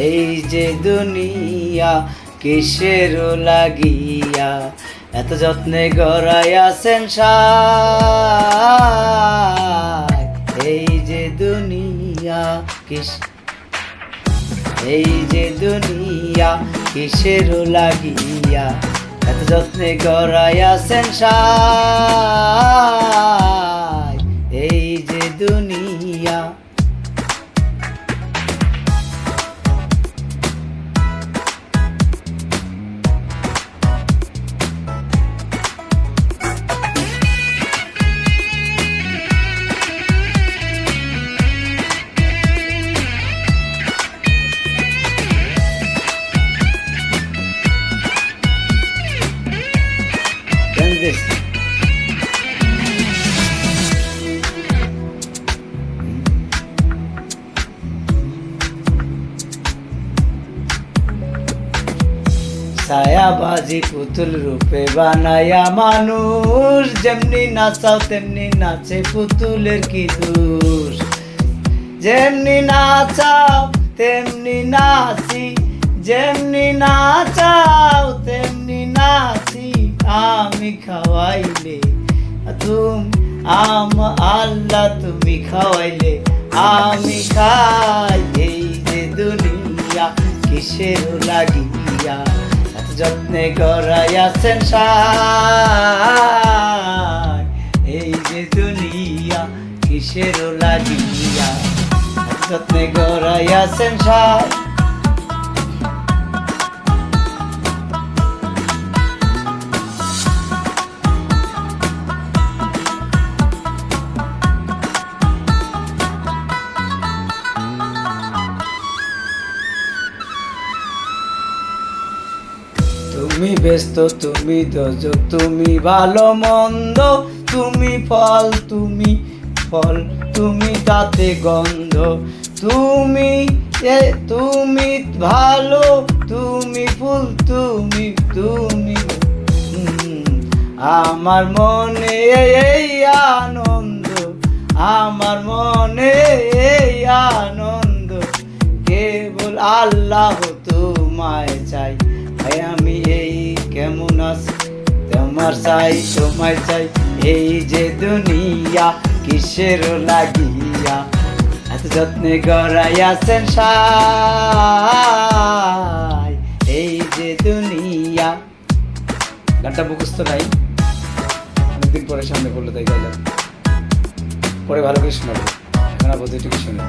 এই যে দুনিয়া কিসের লাগিয়া এত যত্নে গড়াইয়াছেন সায়। এই যে দুনিয়া এই যে দুনিয়া কিসের লাগিয়া এত যত্নে গড়াইয়াছেন সায়। এই যে দুনিয়া this. ছায়াবাজি পুতুল রূপে বানায়া মানুষ, যেমনি নাচাও তেমনি নাচে পুতুলের কি দোষ। যেমনি নাচাও তেমনি নাচি, যেমনি নাচাও তেমনি নাচি। আমি খাওয়াইলে আল্লাহ তুমি খাওয়াইলে আমি খাই। এই যে দুনিয়া কিসের লাগিয়া এত যত্নে গড়াইয়াছেন সায়। এই যে দুনিয়া কিসের লাগিয়া এত যত্নে গড়াইয়াছেন সায়। তুমি ব্যস্ত, তুমি দোজক, তুমি ভালো মন্দ, তুমি ফল, তুমি তাতে গন্ধ। তুমি ভালো, তুমি ফুল, তুমি আমার মনে এই আনন্দ, আমার মনে এই আনন্দ। কেবল আল্লাহ তোমায় চাই। আমি এই কেমন আছি তোমার চাই, তোমায় চাই। এই যে দুনিয়া কিসের লাগিয়া এত যত্নে গড়াইয়াছেন সায়। এই যে দুনিয়া। গানটা মুখস্থ নাই, অনেকদিন পরে সামনে পড়লো তাই গাইলাম। পরে ভালো করে শোনাবো, এখন আপাতত এটুকু শুনে।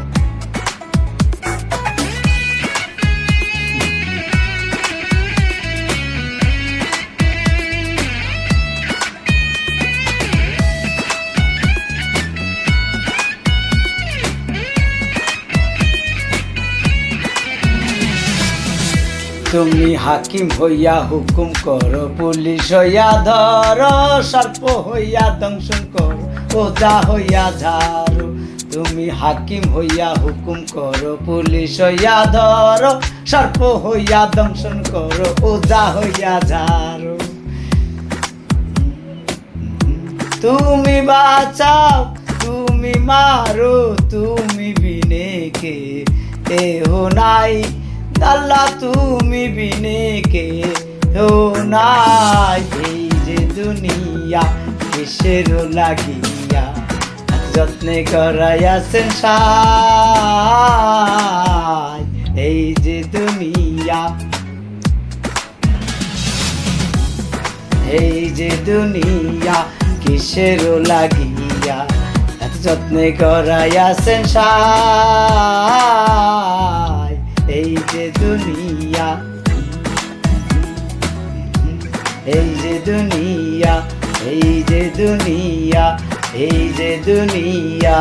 তুমি হাকিম হইয়া হুকুম করো, পুলিশ হইয়া ধরো, সর্প হইয়া দংশন করো, ওজা হইয়া ঝাড়ো। তুমি হাকিম হইয়া হুকুম করো, পুলিশ হইয়া ধরো, সর্প হইয়া দংশন করো, ওজা হইয়া ঝাড়ো। তুমি বাঁচাও, তুমি মারো, তুমি বিনে কে এহ নাই। আল্লাহ তুমি বিনে কে হো নাই। এই যে দুনিয়া কিসের লাগিয়া যত্নে গড়াইয়াছেন সায়। এই যে দুনিয়া, এই যে দুনিয়া কিসের লাগিয়া এত যত্নে গড়াইয়াছেন সায়। এই যে দুনিয়া, এই যে দুনিয়া, এই যে দুনিয়া, এই যে দুনিয়া।